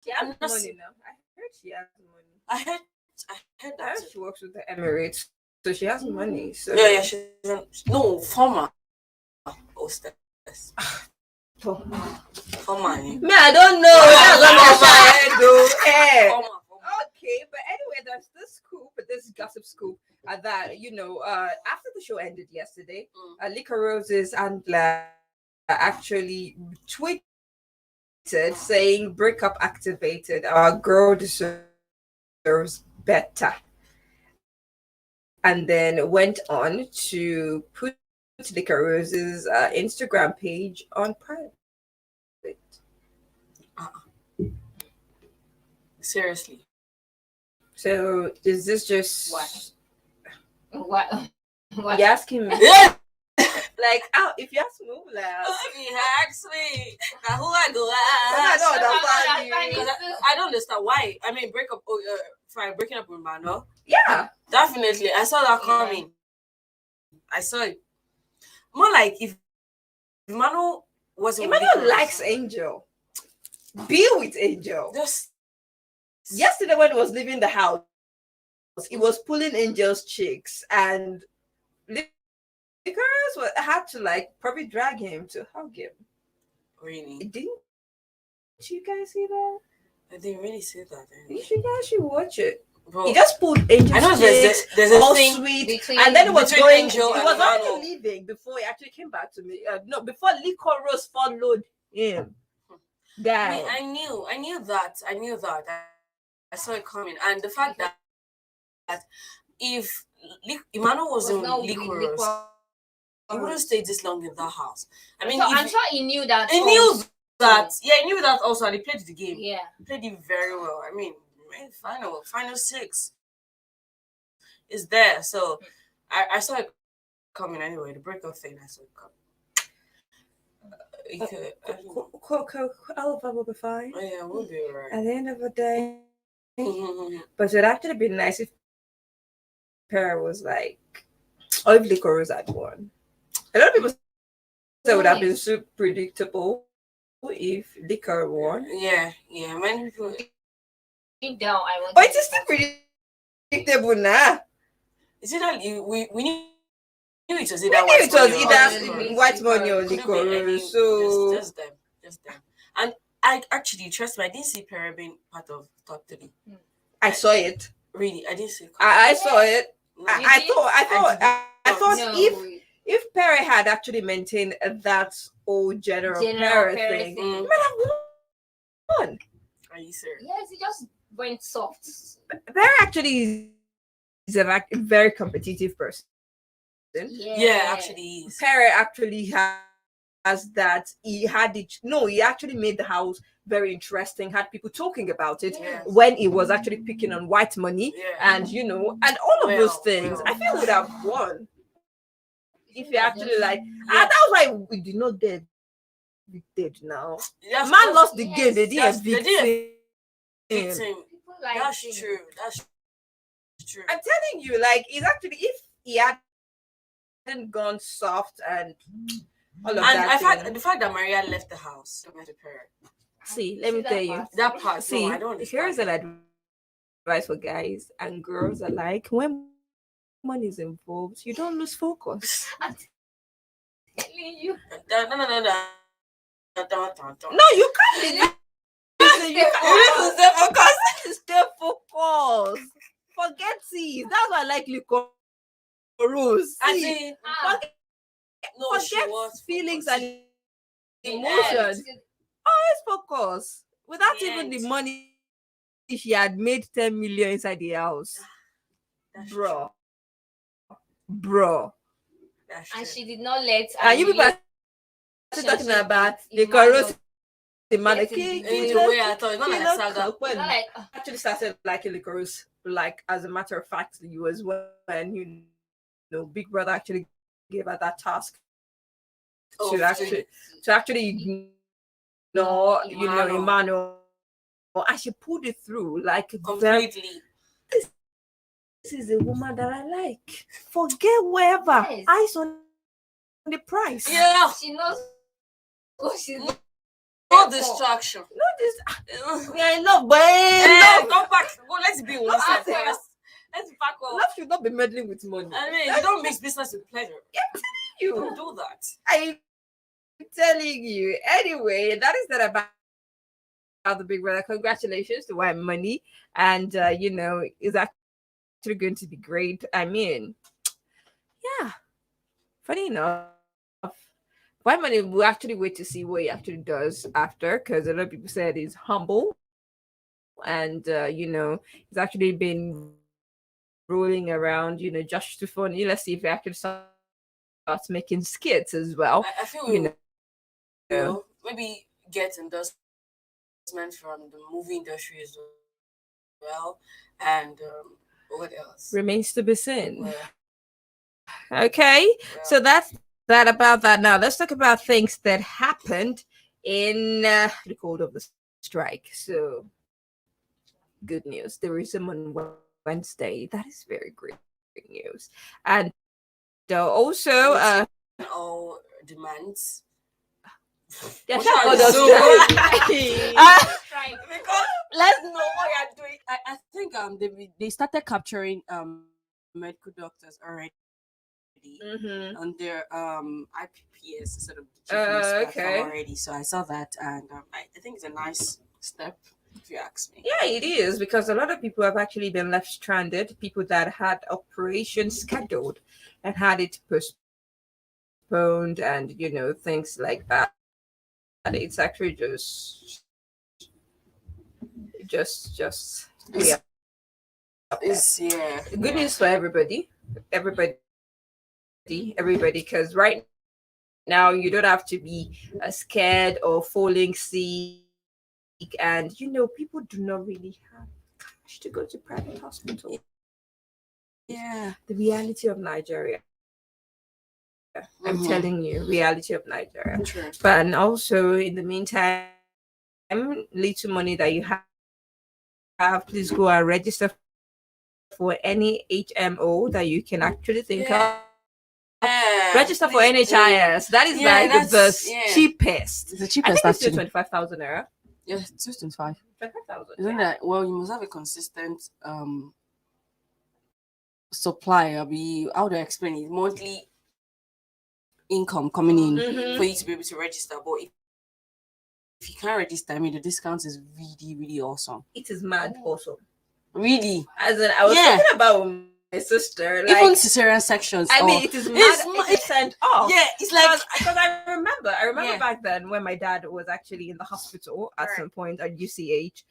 She has money now. I heard she has money. I heard I that heard too. she works with the Emirates, so she has money. So Yeah, no former hostess. Oh. Former. Me, I don't know. That's on my head, though. Hey. Okay, but anyway, there's this scoop, this gossip scoop that after the show ended yesterday, Liquor Rose's handler actually tweeted saying breakup activated. Our girl deserves better, and then went on to put Liquor Rose's Instagram page on private. Seriously. So is this just What? you asking me? Yeah. Like, if you ask me, like, He asked me, now who I go I ask? don't understand you. I don't understand why. I mean, breaking up with Mano. Yeah, Definitely, I saw that coming. I saw it. More like if Mano wasn't. Emmanuel likes Angel. Be with Angel. Just Yesterday when he was leaving the house, he was pulling Angel's cheeks, and Licorice had to probably drag him to hug him. really. Didn't you guys see that? I didn't really see that. You guys should watch it. Bro, He just pulled Angel's I know cheeks, there's a all thing sweet, and then it was between going. Angel He and was Emmanuel. already leaving before he actually came back to me. No, before Licorice followed him. Guy, I knew that. I saw it coming, and the fact that if Emmanuel wasn't Licorice, he wouldn't stay this long in that house. I mean, I'm sure he knew that. He knew that. Yeah, he knew that also, and he played the game. Yeah, he played it very well. I mean, final 6 is there. So I saw it coming anyway. The breakup thing, I saw it coming. All of that will be fine. Oh yeah, we'll be alright. At the end of the day. But it would actually be nice if Para was or if Licorice had won. A lot of people say it would have been so predictable if Liquor won. Yeah, many people. Deep down, I want. But it is still predictable now. Is it that we knew it was either white money or Licorice? So just them. And I actually, trust me, I didn't see Perry being part of top 3. I saw it. Really, I didn't see it. I saw it. No. I thought No. if Perry had actually maintained that old general Perry thing, he might have won. Are you serious? Yes, he just went soft. Perry actually is a very competitive person. Yeah, actually he is. Perry actually has that. He actually made the house very interesting, had people talking about it when he was actually picking on white money and and all of those things. I feel would have won if you actually that was why we did not get evicted now. Man lost the game, they didn't evict him. That's true. I'm telling you, it's actually, if he hadn't gone soft and all of that. And the fact that Maria left the house to her. See, let me tell you. That part, see, no, I don't understand. Here's an advice for guys and girls alike. When money is involved, you don't lose focus. I'm telling you. No, you can't. You stay focused. Stay focused. Forget it. That's why I like Liquor Rose. Forget feelings and emotions. Always focus. Without even the money, she had made 10 million inside the house. Bro. And she did not let. And you people are talking about the Rose. The man actually started liking Licorice, as a matter of fact, you as well, when Big Brother actually gave her that task to actually ignore Emmanuel, and she pulled it through completely. This is a woman that I like. Forget wherever. Yes. Eyes on the price. Yeah, she knows what she's No distraction. No, this we are in love, but love. Come back. Go, let's be one side Love- first. Let's back up. Love should not be meddling with money. I mean, you don't mix business with pleasure. You Don't do that. I'm telling you. Anyway, that is that about the Big Brother. Congratulations to White Money, and it's actually going to be great. I mean, yeah. Funny enough, White Money will actually wait to see what he actually does after, because a lot of people said he's humble, and he's actually been rolling around, just to fun. Let's see if he actually starts making skits as well. I feel we will maybe get endorsements from the movie industry as well, and what else Remains to be seen. Well, Okay, so that's that about that. Now let's talk about things that happened in the course of the strike. So, good news. There is some on Wednesday. That is very great news. And also, all demands. yeah, What shout are out the to Zoom? Right. Because let's know what you're doing. I think they started capturing medical doctors already on their IPPS instead of the GPS platform already. So I saw that, and I think it's a nice step, if you ask me. Yeah, it is, because a lot of people have actually been left stranded. People that had operations scheduled and had it postponed, and things like that. And it's actually just yeah. It's Good news for everybody, because right now you don't have to be scared or falling sick, and people do not really have cash to go to private hospital. Yeah. The reality of Nigeria. I'm telling you, reality of Nigeria. True. But and also in the meantime, little money that you have, please go and register for any HMO that you can actually think of. Register for NHIS. That is the cheapest. It's the cheapest, I think it's actually. 25,000 naira. Yeah, it's 25. 25,000. Isn't that? Well, you must have a consistent supply. How do I explain it? Monthly income coming in for you to be able to register. But if you can't register, I mean, the discount is really, really awesome. It is mad awesome. Really? As in, I was talking about my sister. Even cesarean sections. I mean, it is mad. It's sent off. Yeah, it's like because I remember back then when my dad was actually in the hospital at some point at UCH,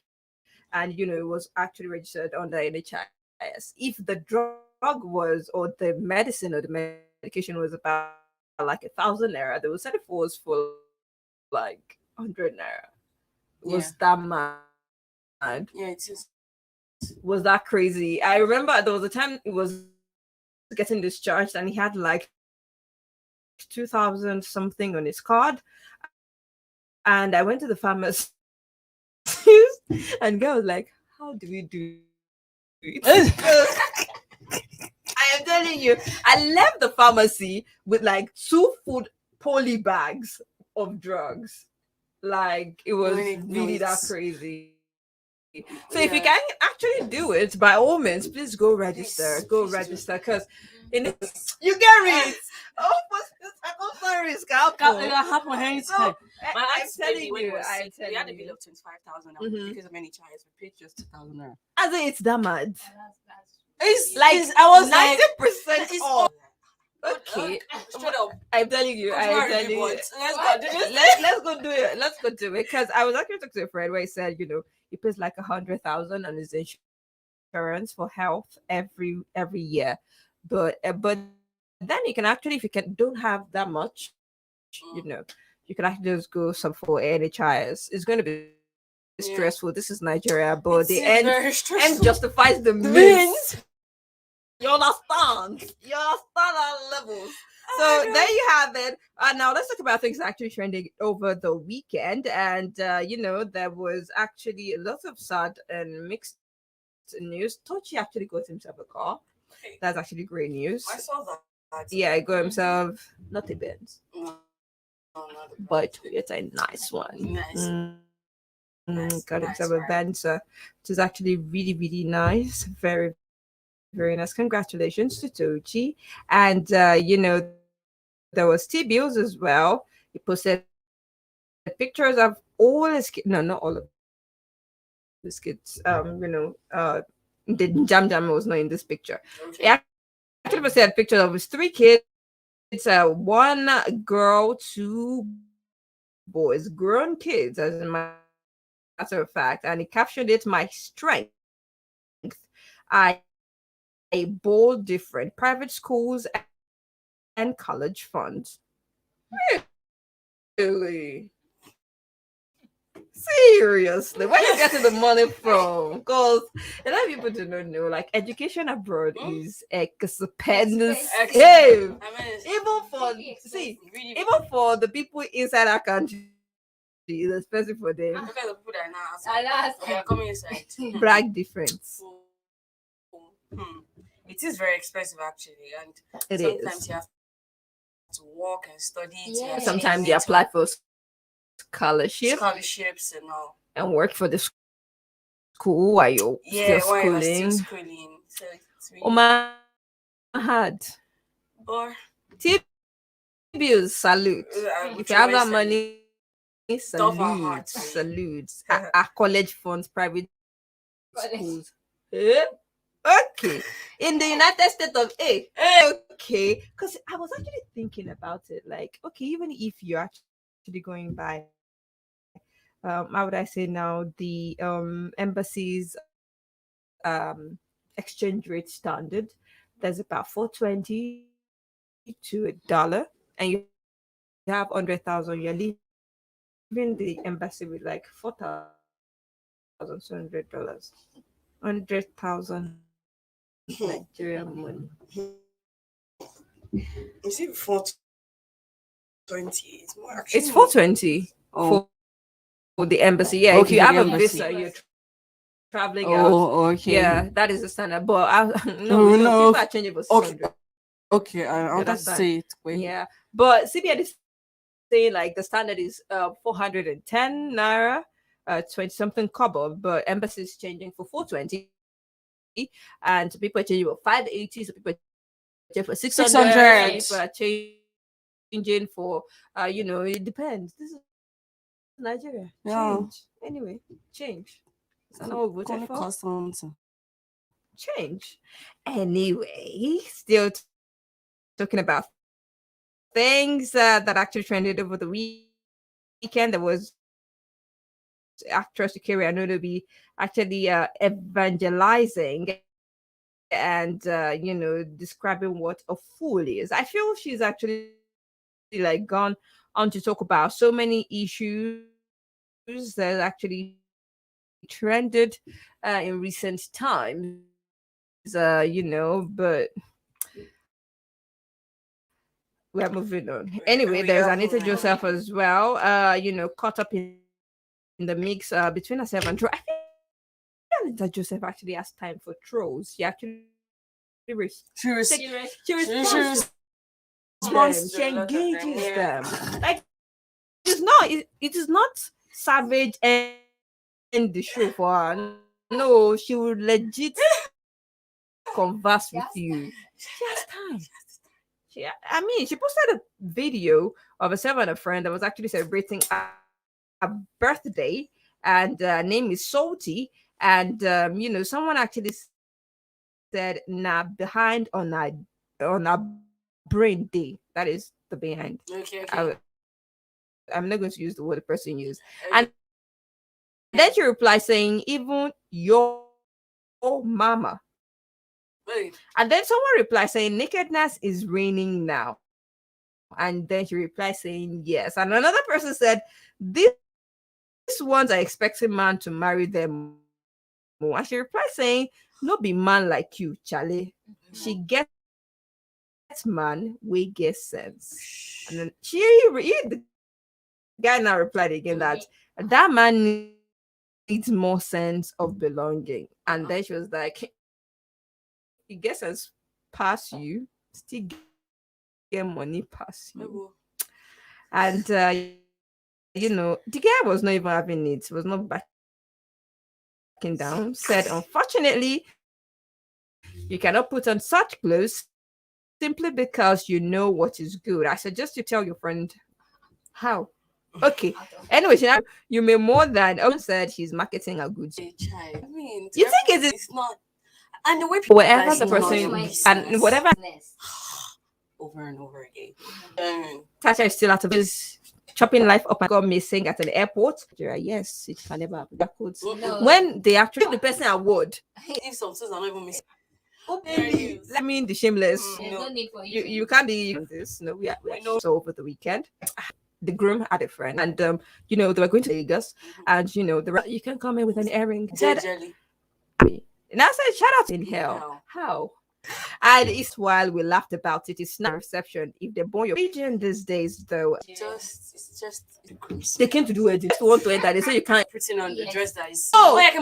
and it was actually registered under NHIS. If the drug was, or the medicine or the medication was about like 1,000 naira, they would send it for us for like 100 naira. Was that mad? Yeah, it is. Was that crazy? I remember there was a time it was getting discharged and he had like 2,000 something on his card, and I went to the pharmacy and girl was like, how do we do it? I am telling you, I left the pharmacy with like 2 food poly bags of drugs. Like, it was really that crazy. So if you can actually do it, by all means, please go register. Register, because you get it. Oh, sorry, I'm telling you, we had a bill of 25,000 because of many charges. We paid just 2,000 naira. As in, it's that mad. It's like I was 90% off. Okay, straight up. I'm telling you. Let's go do this. Let's go do it. Let's go do it. Because I was actually talking to a friend where he said, he pays like 100,000 on his insurance for health every year, but then you can actually, if you don't have that much, you can actually just go some for NHIS. It's going to be stressful. This is Nigeria, but the end justifies the means. You understand? Our levels. So there you have it. Now let's talk about things actually trending over the weekend. And there was actually a lot of sad and mixed news. Tochi actually got himself a car. That's actually great news. I saw that. Yeah, he got himself not a Benz. No, not the but brand. it's a nice one. Nice. Got himself a Nice, right? Benza, which is actually really, really nice. Very, very nice. Congratulations to Tochi. And, there was T Bills as well. He posted pictures of all his kids. No, not all of his kids. The Jam Jam was not in this picture. He Okay. actually posted pictures of his three kids. It's one girl, two boys, grown kids, as a matter of fact. And he captioned it, "My strength. I bold different private schools and college funds." Really? Seriously, where you getting the money from? Because a lot of people do not know, like education abroad is expensive. Expensive. I mean, Even for really see, expensive. really. even for the people inside our country, it's expensive for them. Look at the people that are now And outside. that's They are coming inside. Brag difference. Hmm. It is very expensive actually, and It sometimes is. you have to work and study. Yes. Sometimes they apply for scholarship scholarships and all. and work for the school while you're Yeah, still while you're still schooling. schooling. So it's Oh really. my had. Or Bills, salute. If you have that money, Stuff our salute, hearts. salute. Our college funds, private schools. Eh? Okay. In the United States of A. Okay. Because I was actually thinking about it. Like, okay, even if you're actually going by, how would I say now, the embassy's exchange rate standard, there's about 420 to $1, and you have 100,000, you're leaving the embassy with like $4,200. 100,000 Nigerian money. Is it 420? It's more actually. It's 420 for the embassy. Yeah, if Okay, you for have the a embassy. visa, you're traveling out. Oh, okay. Yeah, that is the standard. But Oh, no, no. people are changing for Okay. 600. Okay, I You wanted to understand? say it. Wait. Yeah, but CBN is saying like the standard is 410 naira, 20 something kobo, but embassy is changing for 420, and some people are changing for 580, some people are changing for 600, 600. some people are changing for it depends. This is Nigeria. Yeah. Change. Anyway, change. Is that not what we voted Gonna for? cost something. Change. Anyway, still talking about things that actually trended over the weekend. There was actress Shakira Anunobi actually evangelizing and describing what a fool is. I feel she's actually like gone on to talk about so many issues that actually trended in recent times. But we are moving on. Anyway, there's Anita Joseph as well. Caught up in the mix between herself and Troll. I think Anita Joseph actually has time for trolls. She actually She was. she responds to them. She engages them. Like it is not savage and the show for her. No, she will legit converse with you. She has time. She posted a video of herself and a friend that was actually celebrating a birthday, and name is Salty, and someone actually said, "Nah, behind on a brain day." That is the behind. Okay. I'm not going to use the word the person used, and then she replied saying, "Even your mama." Wait. And then someone replied saying, "Nakedness is raining now." And then she replied saying, "Yes." And another person said, "These ones are expecting man to marry them." And she replied saying, "No be man like you, Charlie. She gets man, we get sense." And then the guy now replied again that man needs more sense of belonging. And then she was like, "He gets sense past you, still get money past you." And the guy was not even having it. Was not backing down. Said, unfortunately, you cannot put on such clothes simply because you know what is good. I suggest you tell your friend how. Okay. Anyways, you may more than Owen said he's marketing a goods. I mean, You think it's not, and the way people whatever guys the know person your and business whatever over and over again. Tasha is still out of his chopping life up and got missing at an airport. Yes, it can never happen. That could when they actually give the person a award. If some things are not even missing. Let me the shameless. There's no need for You can't be this. No, we are so over the weekend. The groom had a friend, and they were going to Vegas, and you can come in with an earring. Jelly. And I said, shout out in hell. How? And it's while we laughed about it, it's not reception. If they're born your region these days, though, it's just they came to do it. They just want to enter. They say you can't putting on the dress that is. No. Okay,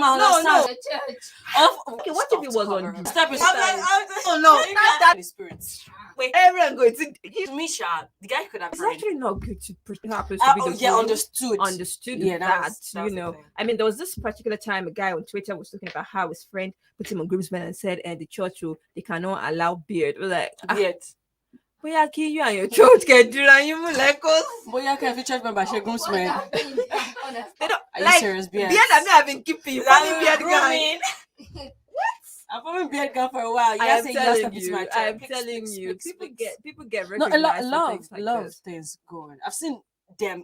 what if it was on? Stop it. Oh no, That the spirits. Wait, everyone going to Misha, the guy could have. It's actually not good to happens to be the groom. Understood Yeah, that I mean, there was this particular time a guy on Twitter was talking about how his friend put him on groomsmen and said, "And the church they cannot allow beard." We're like, beard. But yeah, you and your church can do that. You like us. But yeah, can church member share groomsmen? They don't Are you like serious? beard. I'm not having keeping. Funny beard guy. I've only been gone for a while. I'm telling you, people get recognized. A lot of things going. I've seen them.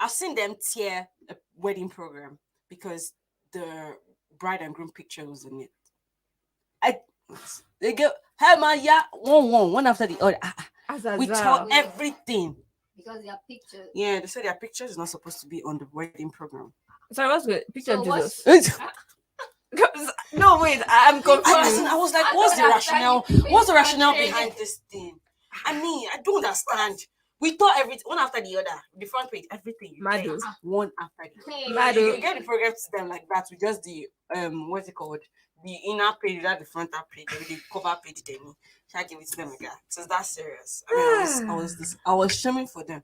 I've seen them tear a wedding program because the bride and groom picture was in it. They go, hey man, yeah, one after the other. We tore everything because their pictures. Yeah, they said their pictures is not supposed to be on the wedding program. Sorry, what's good? Picture of Jesus. No, wait, I'm confused. I was like, what's the rationale? What's the rationale behind this thing? I mean, I don't understand. We thought everything one after the other, the front page, everything. Madu. One after the other. Madu. You get the program to them like that with just the what's it called? The inner page without the front page, the cover page. Then I give it to them like that. So it's that serious. I mean, I was shaming for them.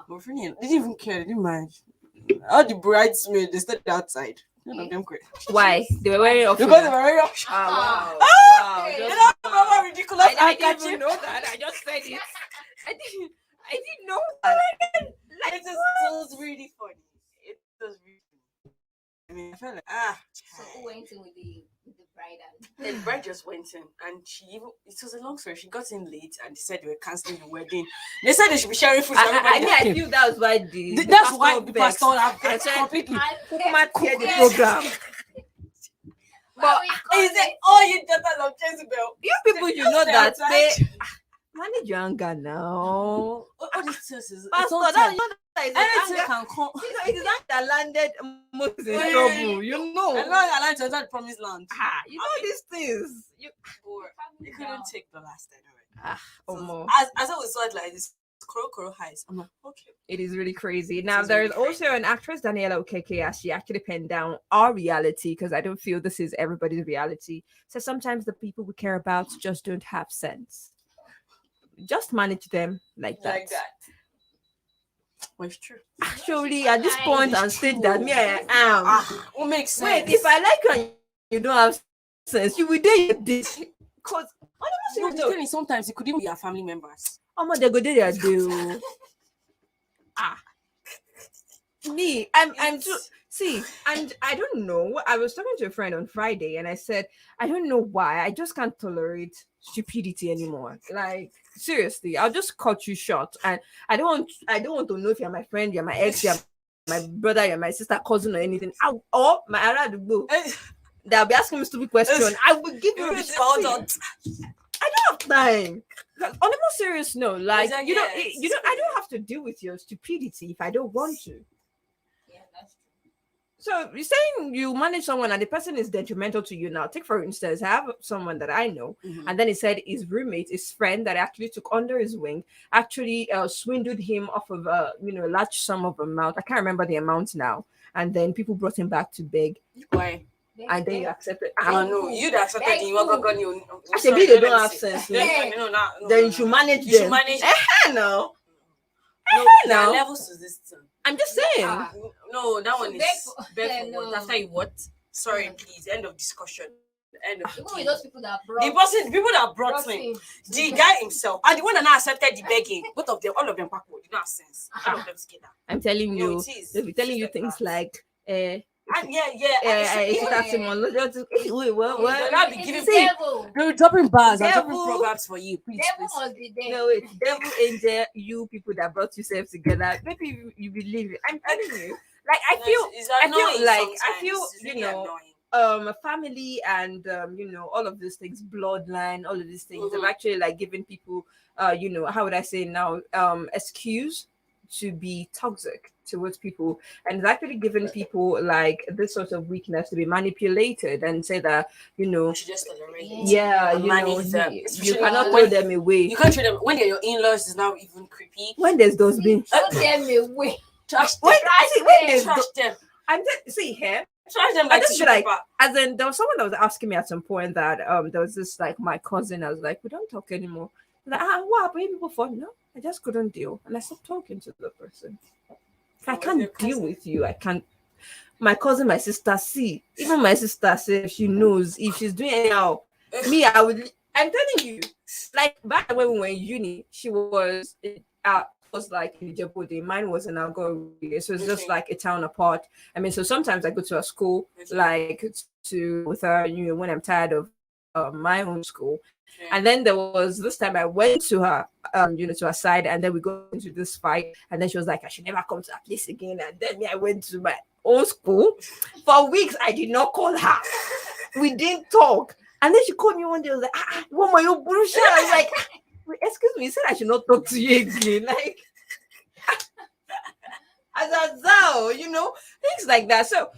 My friend they didn't even care. They didn't mind. All the bridesmaids they stayed outside. None of them great. Why? They were wearing off. Because they were wearing off. Wow. You know how ridiculous I didn't even know that. I just said it. I didn't know that. It was really funny. It was really funny. I mean, I felt like So who went in with the bride and the bride just went in, and it was a long story. She got in late, and they said they were canceling the wedding. They said they should be sharing food. I feel that was why the pastor have completely the program. but he said, "Oh, you daughters of Jezebel, you people, you know that they manage your anger now. All these things is anything can come. It is not that landed most in trouble. You know. And now I like to enter the promised land. You know these things. You couldn't take the last time. As I was saw it like this, Koro highs. I'm like, okay. It is really crazy. Now there is also an actress, Daniela Okeke, as she actually penned down our reality because I don't feel this is everybody's reality. So sometimes the people we care about just don't have sense. Just manage them like that. Well, it's true. Actually, at this point, and state that me I am. What makes sense? Wait, if I like you and you don't have sense, you will do this. Because sometimes it could even be our family members. They go there they do. Me, I'm too. See, and I don't know. I was talking to a friend on Friday, and I said, I don't know why. I just can't tolerate stupidity anymore. Like seriously, I'll just cut you short. And I don't want to know if you're my friend, you're my ex, you're my brother, you're my sister, cousin, or anything. Or my Aradu. They'll be asking me stupid questions. I will give you a response. I don't have time. On a more serious note, like you know, I don't have to deal with your stupidity if I don't want to. yeah, that's true. So you're saying you manage someone and the person is detrimental to you now. Take for instance, I have someone that I know, and then he said his roommate, his friend that actually took under his wing, actually swindled him off of a large sum of amount. I can't remember the amount now. And then people brought him back to beg. Why? and then you accept it. I know you that accepted you are going to. I said, they don't have sense. No? Then you should manage You them. should manage. No. No, there are No. levels to this thing. I'm just saying. No, that one is beg for no. what? After you what? Sorry, please. End of discussion. End of Even with those people that brought the people that brought him, the guy himself, and the one that now accepted the begging. Both of them, all of them backward. Did not have sense. All of them together. I'm telling No, you, it is. they'll be telling you things like, And yeah. Wait, what? They'll not be giving the devil. They're dropping bars and Devil. dropping proverbs for you. Please, Devil please. must be there. No, wait, devil, angel, you people that brought yourself together. Maybe you believe it. I'm telling you. Like I feel you know, family and all of these things, bloodline, all of these things have actually like given people how would I say now, excuse to be toxic towards people, and it's actually given people like this sort of weakness to be manipulated and say that you should just tolerate it. yeah, you cannot throw them away. You can't treat them when they're your in-laws is now even creepy. When there's those being Throw them away. Trash them. when there's Trash them. I'm just see here. Trash them I like just tissue feel like, paper. as in, there was someone that was asking me at some point that there was this like my cousin. I was like, we don't talk anymore. Like, what happened? People thought no, I just couldn't deal, and I stopped talking to the person. If I can't deal with you, I can't. My cousin, my sister, see, even my sister says she knows if she's doing anyhow. Me, I would. I'm telling you, like back when we were in uni, she was like in Djibouti. Mine was in Algeria, so it's just like a town apart. I mean, so sometimes I go to a school like to with her. When I'm tired of my own school, and then there was this time I went to her, to her side, and then we go into this fight, and then she was like, I should never come to that place again. And then I went to my own school for weeks. I did not call her. We didn't talk, and then she called me one day. I was like, what are you bullshit? I was like, excuse me, you said I should not talk to you again. Like, things like that. So,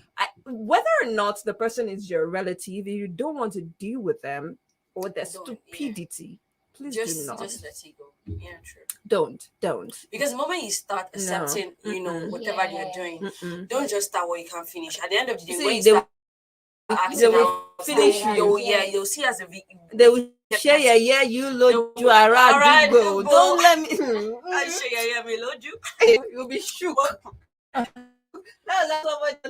whether or not the person is your relative, if you don't want to deal with them or their stupidity, please do not. Just let it go. Yeah, true. Don't. Because the moment you start accepting, whatever they're doing, don't just start what you can't finish. At the end of the day, when you start they will finish you. You'll see as a they will share you load you around go. Don't let me I'll share me load you. You'll be shook. That's what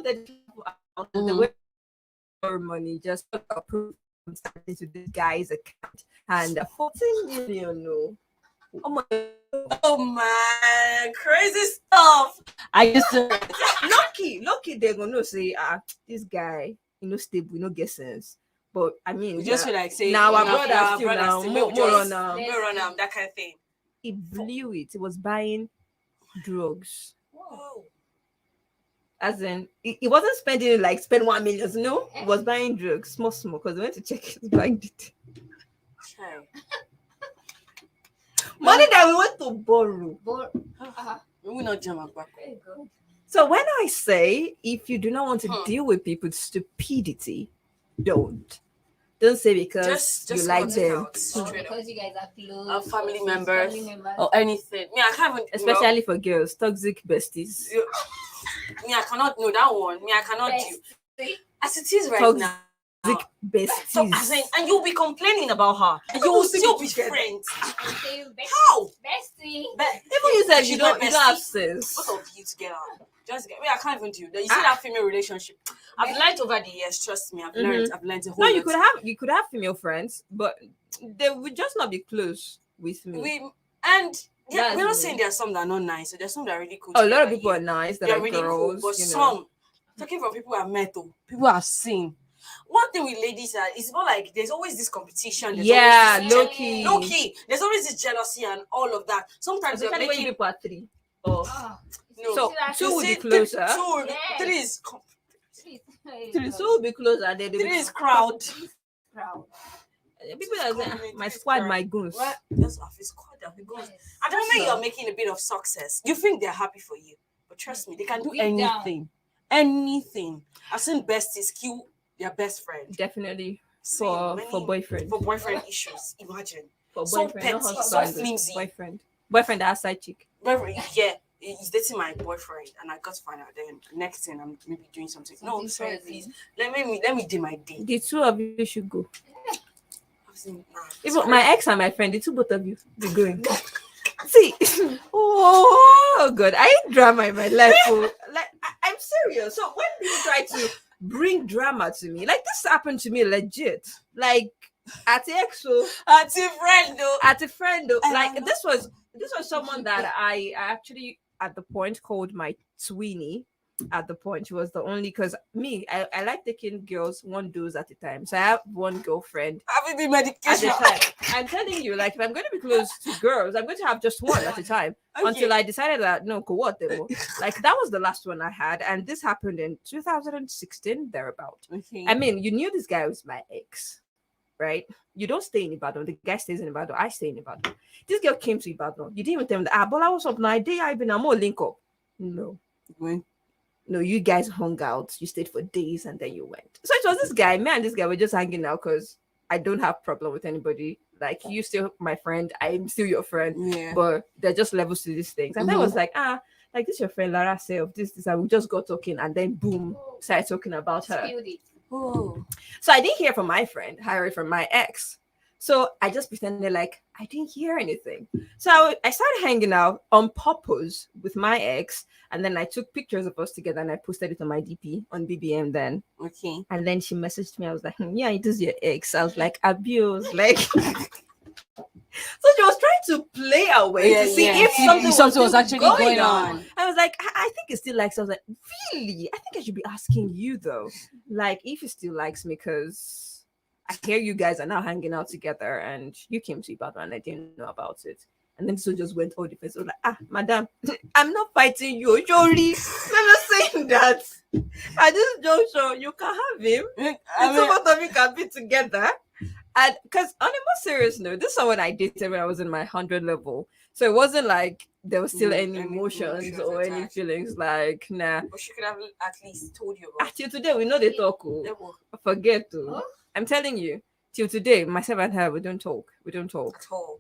the way for money just approved into this guy's account and 14 million. No. Oh my crazy stuff. I just lucky they're gonna say this guy stable, get sense. But I mean, we just feel like say now our brother still now more on that kind of thing. He blew it. He was buying drugs. Whoa. As in, he wasn't spending like spend 1 million. No, he was buying drugs, small, because I went to check his bank details. Money that we went to borrow. We not jam back. So when I say if you do not want to deal with people's stupidity, don't say because you like them. Because you guys are close. Our family members or anything. Me, I can't even, especially for girls, toxic besties. Me, I cannot know that one. Me, I cannot do. As it is right toxic now. Besties. So, and you'll be complaining about her. And you will still be friends. How? Bestie. Even you said you don't have sense. What of you together? Just get me. I can't even do that. You see that female relationship. I've learned over the years. Trust me, I've learned a whole lot. You could have female friends, but they would just not be close with me. We're not saying there are some that are not nice. So there's some that are really cool. A lot of people are nice. That are really girls, cool, but some talking from people I've met, people I've seen. One thing with ladies it's more like there's always this competition. Low key. There's always this jealousy and all of that. Sometimes you're making when people are 3. No. So 2 would be closer. 3 is 2 would be closer. 3 is crowd. People are saying, my squad, my goons. That's off his squad. At the moment you're making a bit of success, you think they're happy for you. But trust me, they can do anything. Anything. I've seen besties kill their best friend. Definitely. For boyfriend. For boyfriend issues. Imagine. For boyfriend. So petty, so flimsy. Boyfriend that has side chick. Yeah. he's dating my boyfriend, and I got to find out. Then next thing, I'm maybe doing something. No, sorry, please. Let me do my day. The two of you should go. Nah, My ex and my friend, the two both of you, be going. See, oh god, I ain't drama in my life. Like I'm serious. So when people try to bring drama to me, like this happened to me legit. Like at EXO, at a friend though. Like this was someone that I actually at the point called my twinnie. At the point, she was the only, because me, I like taking girls one dose at a time. So I have one girlfriend having the at medication. a time. I'm telling you, like if I'm going to be close to girls, I'm going to have just one at a time. Okay. Until I decided that no, what like that was the last one I had, and this happened in 2016 thereabout. Okay. I mean, you knew this guy was my ex, right? You don't stay in Ibadan. The guy stays in Ibadan. I stay in Ibadan. This girl came to Ibadan. You didn't even tell me that. Bola, what's up? Now, I've been a more link up. No. When? No, you guys hung out. You stayed for days and then you went. So it was this guy. Me and this guy were just hanging out because I don't have problem with anybody. Like, you still my friend. I'm still your friend. Yeah. But they're just levels to these things. And I was like, like this your friend Lara say of this. And we just got talking and then boom, started talking about her. Oh. So I didn't hear from my friend. I heard from my ex. So I just pretended like I didn't hear anything. So I started hanging out on purpose with my ex. And then I took pictures of us together and I posted it on my DP on BBM then. Okay. And then she messaged me. I was like, yeah, it is your ex. I was like, abuse. Like, so she was trying to play away to see if something was actually going on. I was like, I think it still likes. I was like, really? I think I should be asking you though. Like, if he still likes me, because I hear you guys are now hanging out together and you came to Ibadan and I didn't know about it. And then so just went all defensive. I was like, madam, I'm not fighting you. Surely, I'm not saying that. At this juncture, you can have him. And some of you can be together. And because on a more serious note, this is someone I dated when I was in my 100 level. So it wasn't like there was still any emotions or any feelings. Like, nah. But she could have at least told you about it. Till today, we know they talk. Forget to. Huh? I'm telling you. Till today, myself and her, we don't talk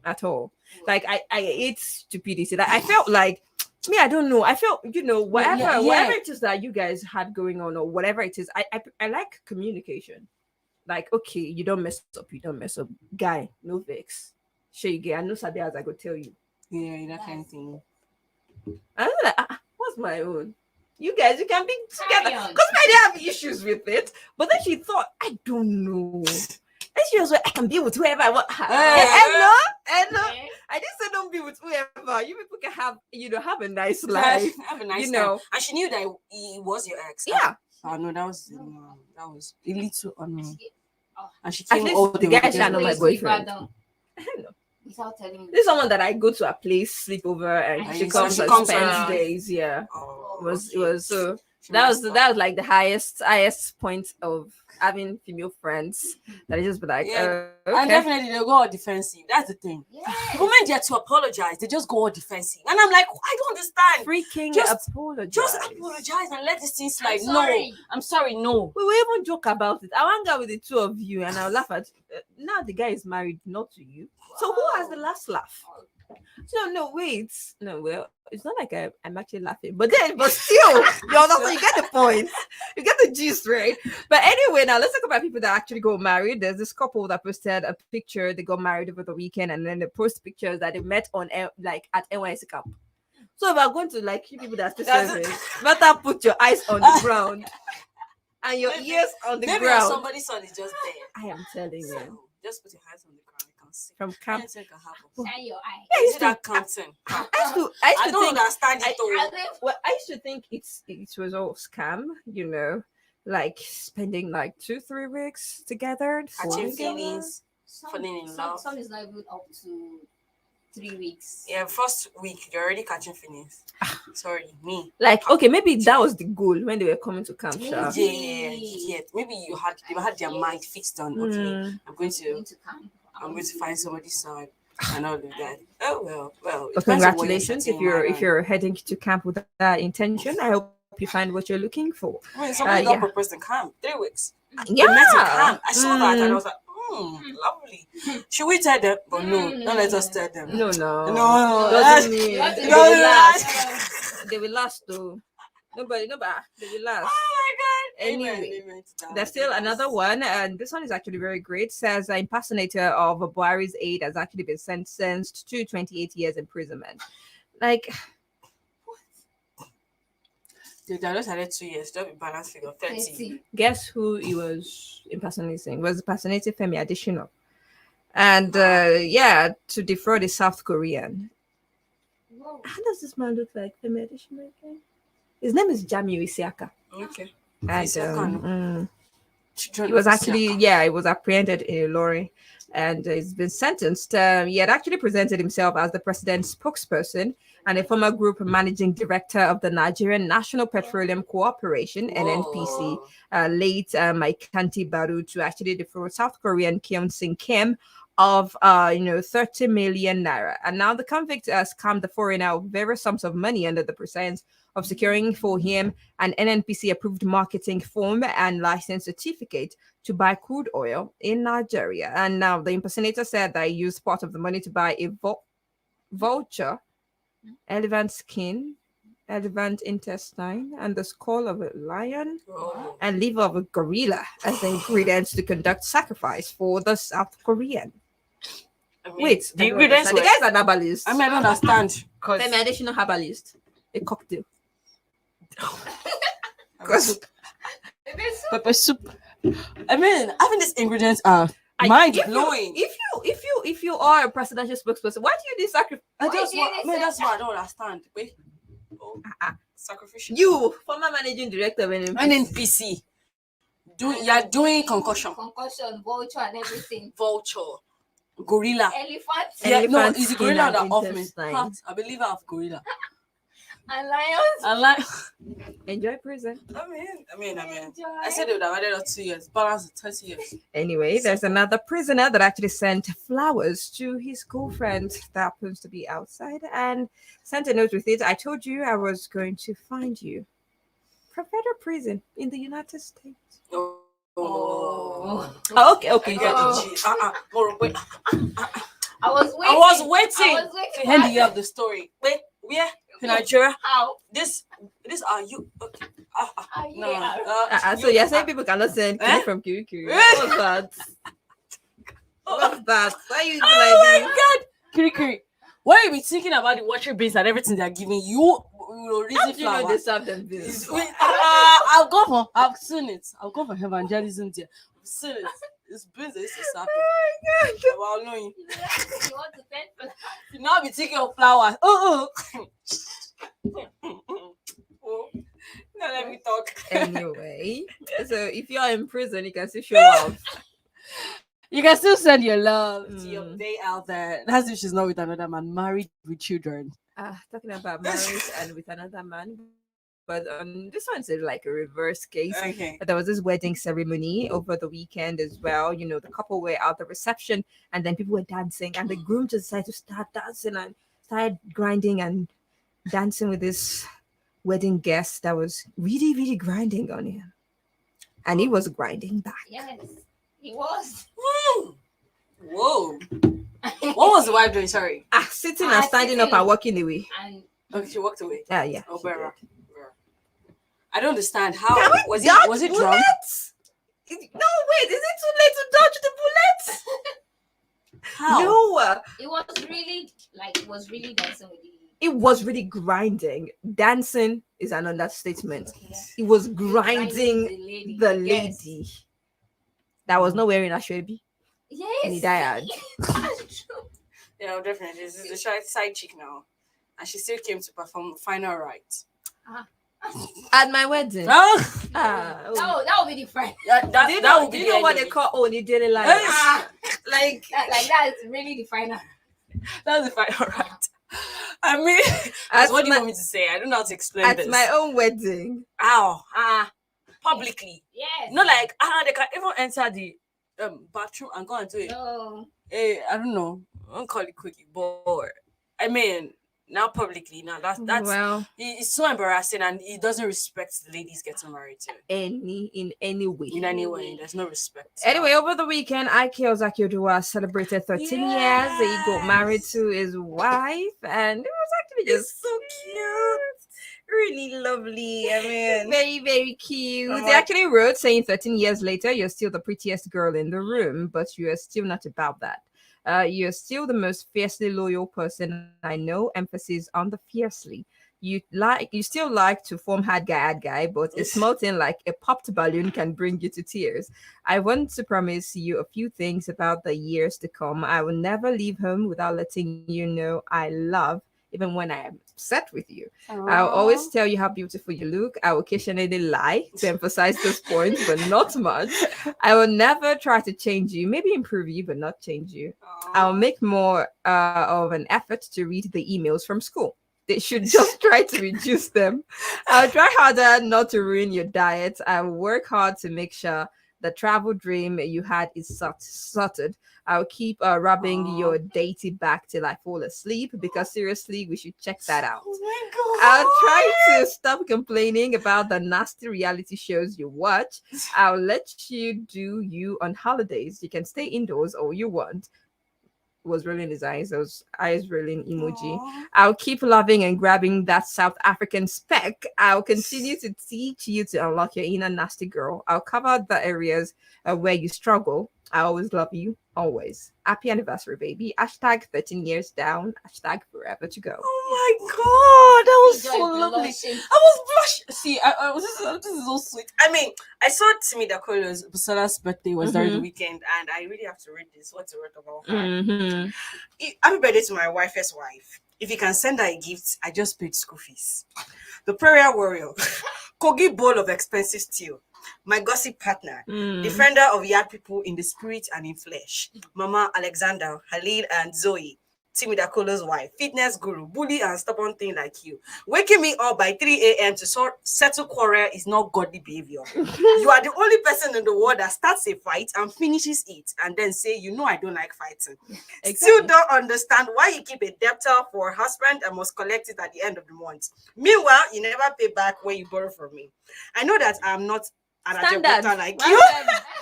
at all. Like I hate stupidity. Like I felt like me, I don't know. I felt, whatever it is that you guys had going on or whatever it is, I like communication. Like, okay, you don't mess up. Guy, no vex. Sure you get. I know Sabi as I go tell you. Yeah, that kind of thing. I was like, what's my own? You guys, you can be together. Because I didn't have issues with it. But then she thought, I don't know. And she was like, I can be with whoever I want. Hello. I didn't say don't be with whoever. You people can have a nice life. Have a nice time. And she knew that he was your ex. Yeah. Oh no, that was a little unknown. And she At came least all the guy should know my boyfriend. Without telling me. This is someone that I go to a place, sleep over, and she comes and spends days. Yeah. It was so that was like the highest point of having female friends that I just be like, okay. And definitely they'll go all defensive. That's the thing. Yes. Women dare to apologize, they just go all defensive. And I'm like, I don't understand. Freaking apologize. Just apologize and let this thing slide. I'm sorry, no. We will even joke about it. I hang out with the two of you and I'll laugh at now the guy is married, not to you. So who has the last laugh? No, wait. No, well, it's not like I'm actually laughing. But still, you get the point. You get the gist, right? But anyway, now let's talk about people that actually got married. There's this couple that posted a picture. They got married over the weekend, and then they post pictures that they met on at NYC camp. So if I'm going to like you people that's the service, better put your eyes on the ground and your ears on the ground. Maybe somebody's son is just there. I am telling you. Just put your eyes on the ground. From camp. Shine your eye. I used I don't understand it all. I used to think it was all scam, like spending like 2-3 weeks together. Catching feelings, falling in love. Some is not even up to 3 weeks. Yeah, first week you're already catching feelings. Sorry, me. Like, okay, maybe that was the goal when they were coming to camp. Yeah. Maybe they had their mind fixed on. Okay, I'm going to find somebody's son and all of that. Oh well. Congratulations if you're heading to camp with that intention. I hope you find what you're looking for. Somebody got proposed in camp 3 weeks. Yeah, they met in camp. I saw that and I was like, lovely. Should we tell them? But no, don't let us tell them. No. Doesn't mean. They will last though. Nobody, they will last. Oh my God. Anyway, Amen to that. there's still another one, and this one is actually very great. Says an impersonator of Buhari's aide has actually been sentenced to 28 years imprisonment. Like, They just had 2 years. Don't be balanced figure 30. guess who he was impersonating? Was impersonating Femi Adesina. And to defraud a South Korean. Whoa. How does this man look like Femi Adesina again? His name is Jamiu Isiaka. Okay. And he was actually, he was apprehended in a lorry, and he's been sentenced. He had actually presented himself as the president's spokesperson and a former group managing director of the Nigerian National Petroleum Corporation, NNPC, late Maikanti Baru, to actually defraud South Korean Kyung Sin Kim of 30 million naira. And now the convict has scammed the foreigner of various sums of money under the pretense of securing for him an NNPC approved marketing form and license certificate to buy crude oil in Nigeria. And now the impersonator said that he used part of the money to buy a vulture, elephant skin, elephant intestine, and the skull of a lion and liver of a gorilla as the ingredients to conduct sacrifice for the South Korean. Wait, the ingredients the guy's an herbalist. I mean, I don't understand. Femi additional herbalist. A cocktail. Pepper soup. I mean, having these ingredients are mind blowing. If you are a presidential spokesperson, why do you need sacrifice? That's what I don't understand. Wait. Sacrificial. You, former managing director of NNPC. You're doing concussion, vulture, and everything. Vulture, gorilla, Elephant. Yeah, no, it's the gorilla that off me. I believe I have gorilla. And lions. And like, enjoy prison. I mean. I said they would have added 2 years, balance 30 years. Anyway, there's another prisoner that actually sent flowers to his girlfriend that happens to be outside and sent a note with it. I told you I was going to find you from federal prison in the United States. Oh, okay. I was waiting to hand you up the story. Wait, where? In Nigeria? How? This are you? Okay. So you're saying people cannot send from Kirikiri? What's that? What's that? Why are you my God, Kirikiri. Why you be thinking about the water beans and everything they're giving you? How do you know they serve them beans? I've seen it. I'll go for evangelism there. I've seen it. It's beans that used to serve. Oh my God. You want to send for you now be taking your flowers. No, let me talk. Anyway, so if you're in prison, you can still show love. You can still send your love to your bae out there. That's if she's not with another man, married with children. Talking about marriage and with another man. But this one's like a reverse case. Okay. There was this wedding ceremony over the weekend as well. You know, the couple were at the reception and then people were dancing and the groom just decided to start dancing and started grinding and dancing with this wedding guest that was really, really grinding on him. And he was grinding back. Yes, he was. Whoa. What was the wife doing? Sorry. Sitting and standing up and walking away. Okay, she walked away. Yeah. Oh, better. I don't understand how was it drunk? No, wait, is it too late to dodge the bullets? How? No, it was really dancing with it was really grinding. Dancing is an understatement. Yeah. It was grinding the lady. Yes. That was not wearing a shabby. Yes. And he died. Yeah, definitely. This is the side chick now. And she still came to perform final rites. At my wedding. That would be different. That would be. You know what they call Onidele like? Like that is really the final. That's the final rite. I mean, what do you want me to say? I don't know how to explain this. At my own wedding. Publicly. Yes. Not like they can even enter the bathroom and go and do it. No. I don't know. I don't call it quickie, but I mean, now publicly, now that's well, it's so embarrassing, and he doesn't respect the ladies getting married to in any way. In any way, there's no respect. Anyway, over the weekend, Ike Ozaki-Oduwa celebrated 13 years. He got married to his wife, and it was actually just so cute. really lovely. I mean, Very, very cute. I'm They like- actually wrote saying 13 years later, you're still the prettiest girl in the room, but you are still not about that. You're still the most fiercely loyal person I know. Emphasis on the fiercely. You still like to form had guy, but a small thing like a popped balloon can bring you to tears. I want to promise you a few things about the years to come. I will never leave home without letting you know I love, even when I am upset with you. I'll always tell you how beautiful you look. I will occasionally lie to emphasize those points, but not much. I will never try to change you, maybe improve you, but not change you. I'll make more of an effort to read the emails from school. They should just try to reduce them. I'll try harder not to ruin your diet. I will work hard to make sure the travel dream you had is sorted. I'll keep rubbing your dainty back till I fall asleep because seriously, we should check that out. Oh my god. I'll try to stop complaining about the nasty reality shows you watch. I'll let you do you on holidays. You can stay indoors all you want. Was rolling his eyes, those eyes rolling emoji. I'll keep loving and grabbing that South African speck. I'll continue to teach you to unlock your inner nasty girl. I'll cover the areas where you struggle. I always love you, always. Happy anniversary, baby. Hashtag 13 years down. Hashtag forever to go. Oh my god, that was so Enjoy lovely. blushing. I was blushing. See, this is so sweet. I mean, I saw Timmy Dakolo's Busala's birthday was during the weekend, and I really have to read this. What's the word about her? Happy birthday to my wife's wife. If you can send her a gift, I just paid school fees. The prayer warrior, Kogi bowl of expensive stew. My gossip partner, defender of yard people in the spirit and in flesh, Mama Alexander, Halil, and Zoe. Timmy Dakolo's wife, fitness guru, bully and stubborn thing like you. Waking me up by 3 a.m. to settle quarrel is not godly behavior. You are the only person in the world that starts a fight and finishes it and then say, you know I don't like fighting. Still don't understand why you keep a debtor for a husband and must collect it at the end of the month. Meanwhile, you never pay back when you borrow from me. I know that I'm not an ajabota like you.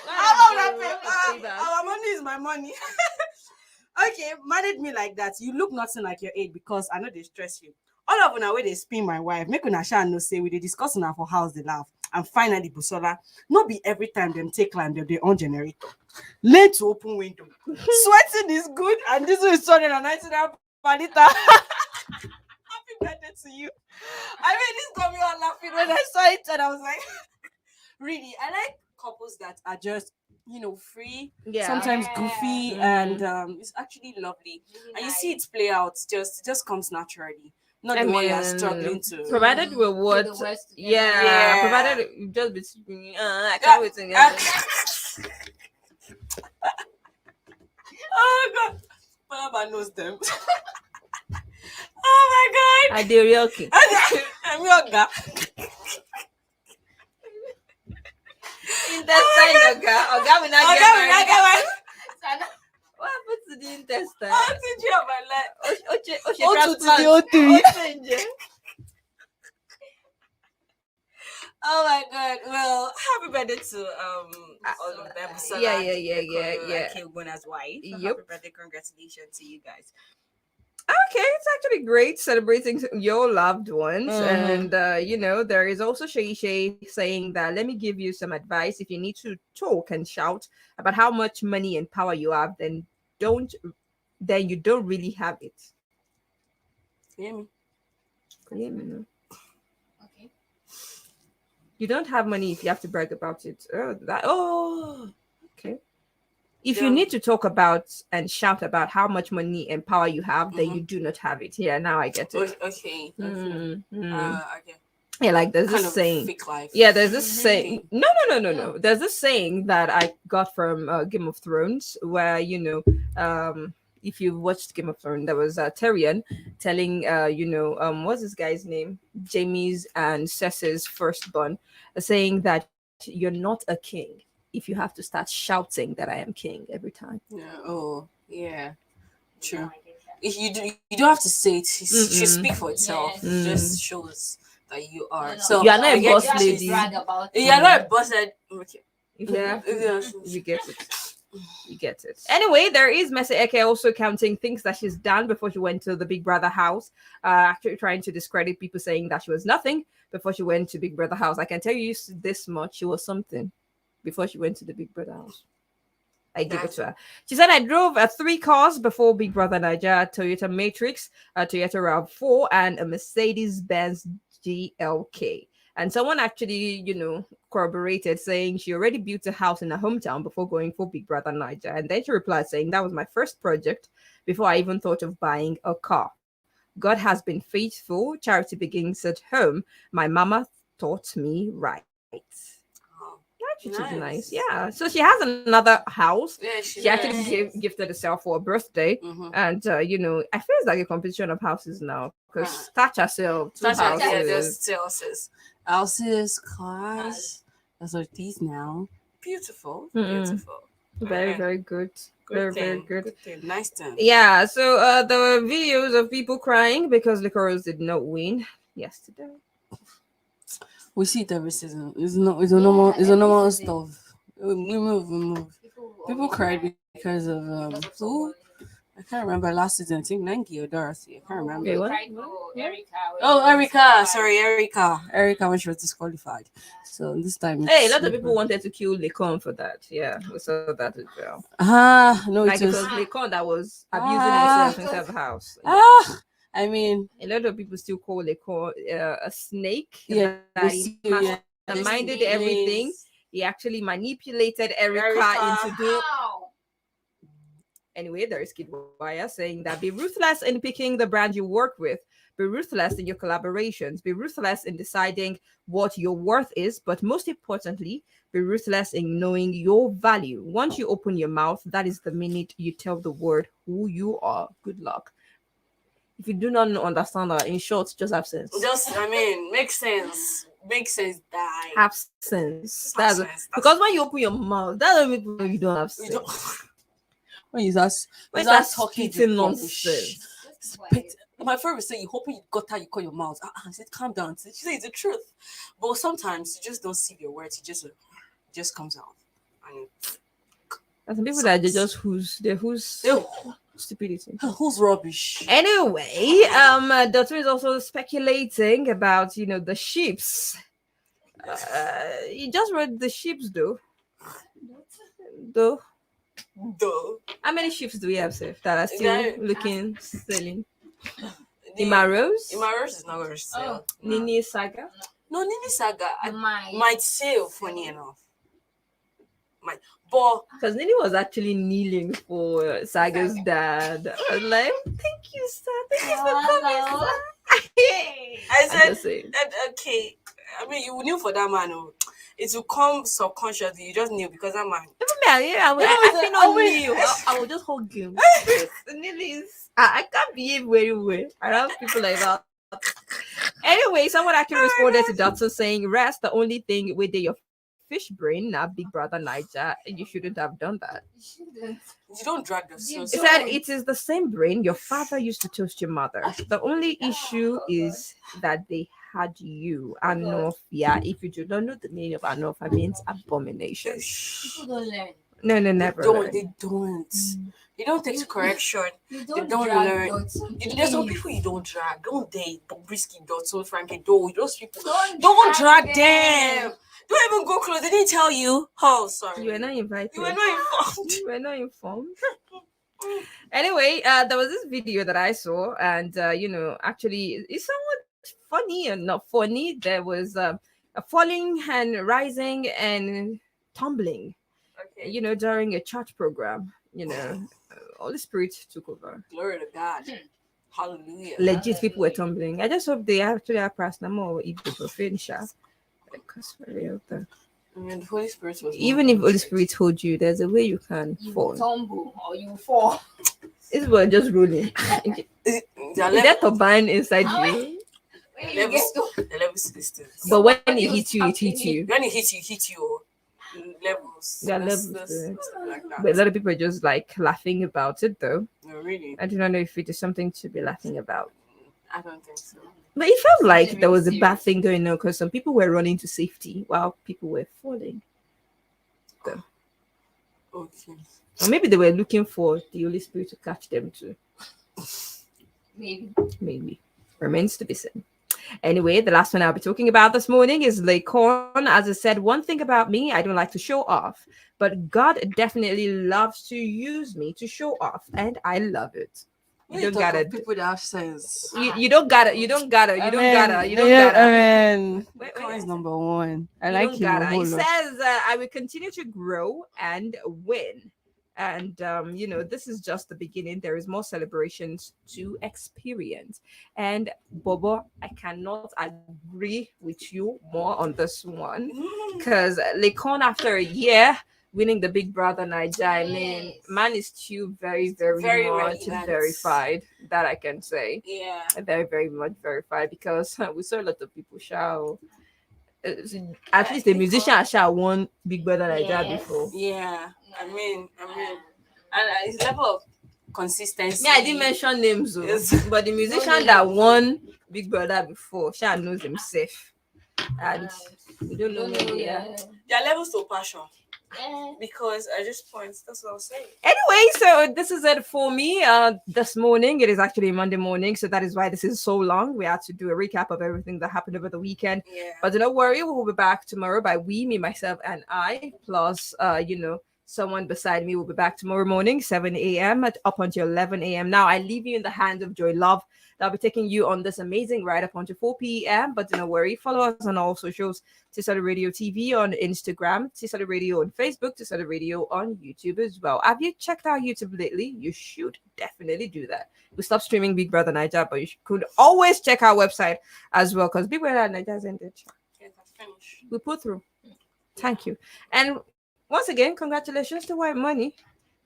Our money is my money. Okay, manage me like that. You look nothing like your age because I know they stress you. All of una way they spin my wife. Make una sha no say we dey discuss una for house they laugh. And finally, Busola, not be every time them take land their own generator. Learn to open window. Sweating is good, and this is 299 palita. Happy birthday to you. I mean, this got me all laughing when I saw it, and I was like, really, I like couples that are just free, sometimes goofy, and it's actually lovely. Really And you nice. see it play out, it just comes naturally. Not the one you're struggling to. Provided we what? To the West, Yeah, provided you just be. I can't wait to get it. Oh god, Palaba knows them. Oh my god, I do real king. I'm your guy. Intestine, Oga will not get married. Sana, What happened to the intestine? How did you have my life? Oche O2 to transplant. the O3. Oche. Oh my god. Well, happy birthday to all of them. Yeah. Kilgona's wife. Yep. Happy birthday, congratulations to you guys. Okay, it's actually great celebrating your loved ones. And there is also Shay saying that let me give you some advice. If you need to talk and shout about how much money and power you have, then you don't really have it. Hear me? Yeah, no. okay. You don't have money if you have to brag about it. Okay. If you Yeah. need to talk about and shout about how much money and power you have, then you do not have it. Yeah, now I get it. Okay. Mm. Okay. Yeah, like there's Kind this of saying. fake life. Yeah, there's this saying. No. There's this saying that I got from Game of Thrones, where if you watched Game of Thrones, there was Tyrion telling what's this guy's name, Jaime's and Cersei's firstborn, saying that you're not a king if you have to start shouting that I am king every time. Yeah. Oh, yeah. True. No, I get that. If you don't have to say it. It should speak for itself. Yes. It just shows that you are. No. So You are not a I get boss You have it. to lady. brag about You're not a boss lady. Okay. Yeah, Yeah. you get it. You get it. Anyway, there is Messi Eke also counting things that she's done before she went to the Big Brother house. Actually trying to discredit people saying that she was nothing before she went to Big Brother house. I can tell you this much: she was something before she went to the Big Brother house. I give it to her. She said, I drove 3 cars before Big Brother Bbnaija: Toyota Matrix, a Toyota RAV4, and a Mercedes-Benz GLK. And someone actually, corroborated, saying she already built a house in her hometown before going for Big Brother Bbnaija. And then she replied saying, that was my first project before I even thought of buying a car. God has been faithful. Charity begins at home. My mama taught me right. Which is nice. Yeah. So she has another house. Yeah, she actually gifted herself for a birthday. And, I feel it's like a competition of houses now. Because Thatch herself, 2 houses. Yeah, there's 2 houses. Houses, cars. Those are these now. Beautiful. Beautiful. Very, very good. Very good. Nice thing. Yeah. So there were videos of people crying because Licorice did not win yesterday. We see it every season. It's normal stuff. We move. People cried because of who? I can't remember last season. I think Nanki or Dorothy. I can't remember. Erica. Sorry, Erica. Erica when she was disqualified. So this time. Hey, a lot of people wanted to kill Lecon for that. Yeah, we saw that as well. No, like it was Lecon that was abusing himself inside the house. I mean, a lot of people still call Lecon a snake. Yeah, he minded everything. He actually manipulated Erica into doing. Anyway, there is Kid Wire saying that be ruthless in picking the brand you work with. Be ruthless in your collaborations. Be ruthless in deciding what your worth is. But most importantly, be ruthless in knowing your value. Once you open your mouth, that is the minute you tell the world who you are. Good luck. If you do not understand that, in short, just have sense. Makes sense. Makes sense. Die. Have sense. Because when you open your mouth, that doesn't mean you don't have sense. When you start talking nonsense. My friend was saying, you hoping you got how you call your mouth. I said, calm down. She said, it's the truth. But sometimes you just don't see your words. It just comes out. And some people that they just who's stupidity. Who's rubbish? Anyway, Dr. is also speculating about the ships. You just read the ships though. How many ships do we have, Seth, that are still selling? Imaros is not going to sell. Nini Saga? No, Nini Saga might sell, funny enough. But because Nini was actually kneeling for Saga's dad. I was like, thank you, sir. Thank you for coming, sir. I said, okay. I mean, you knew for that man. It will come subconsciously. You just knew because that man. I will just hug him. I can't behave very well. I have people like that. Anyway, someone actually responded to Dotson saying, rest, the only thing with your fish brain, not Big Brother Bbnaija. You shouldn't have done that. You don't drag the He said it is the same brain. Your father used to toast your mother. The only issue is that they had you. Anofia. If you do not know the meaning of Anofia, means abomination. People don't learn. No, never. They don't. They don't take correction. They don't learn. There's some people you don't drag. Don't date. Don't risky dot. So Frankie, those people. Don't drag them. Don't even go close. They didn't tell you. Oh, sorry. You were not invited. You were not informed. You were not informed. Anyway, there was this video that I saw, and actually, it's somewhat funny and not funny. There was a falling and rising and tumbling. Okay. During a church program. Holy Spirit took over. Glory to God. Hallelujah. Legit, people were tumbling. I just hope they actually have paracetamol or ibuprofen. Because for real, though. The Holy Spirit was. Even if Holy Spirit told you, there's a way you can fall. Tumble or you fall. It's well just rolling. Is that turbine inside you? The levels to distance. But when it hits you, it hits you. When it hits you. Levels. There are levels. Like that. But a lot of people are just like laughing about it, though. No, really. I do not know if it is something to be laughing about. I don't think so. But it felt like there was a bad thing going on because some people were running to safety while people were falling. So. Okay. Or maybe they were looking for the Holy Spirit to catch them too. Maybe. Maybe. Remains to be seen. Anyway, the last one I'll be talking about this morning is Lacorn. As I said, one thing about me, I don't like to show off, but God definitely loves to use me to show off, and I love it. When You you don't talk gotta. of people that have sense. You don't gotta. You don't gotta. You don't gotta. You don't gotta. Wait, Lacorn is wait. number one. I You like don't him a gotta. He whole lot. says, I will continue to grow and win. And, this is just the beginning. There is more celebrations to experience. And, Bobo, I cannot agree with you more on this one. Because Lekon, after a year, winning the Big Brother Niger, I mean, Yes. man is still very, very, Very much relevant. verified. That I can say. Yeah. Very, very much verified. Because we saw a lot of people shout. At least the musician shall won Big Brother Niger Yes. before. Yeah. And his level of consistency. Yeah, I didn't mention names, though, Yes. but the musician No that names. won Big Brother before, Sha knows himself, and we don't know where they are. There are levels to passion. Yeah. Because at this point, that's what I was saying. Anyway, so this is it for me. This morning, it is actually Monday morning, so that is why this is so long. We had to do a recap of everything that happened over the weekend. Yeah. But don't worry, we will be back tomorrow by we, me, myself, and I, plus someone beside me will be back tomorrow morning, 7 a.m. Up until 11 a.m. Now I leave you in the hands of Joy Love. That'll be taking you on this amazing ride up until 4 p.m. But don't worry, follow us on all socials. Tisada Radio TV on Instagram, Tisada Radio on Facebook, Tisada Radio on YouTube as well. Have you checked out YouTube lately? You should definitely do that. We stopped streaming Big Brother Niger, but you could always check our website as well because Big Brother Niger has ended. We put through. Thank you. And once again, congratulations to White Money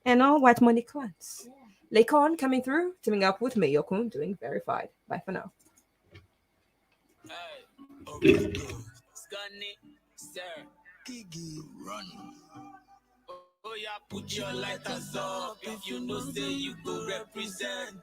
and all White Money clans. Lakon coming through, teaming up with me, Yokun, doing verified. Bye for now. Scanning, sir. Kiki, run. Oh, yeah, put your lighters up. If you know, say you go represent.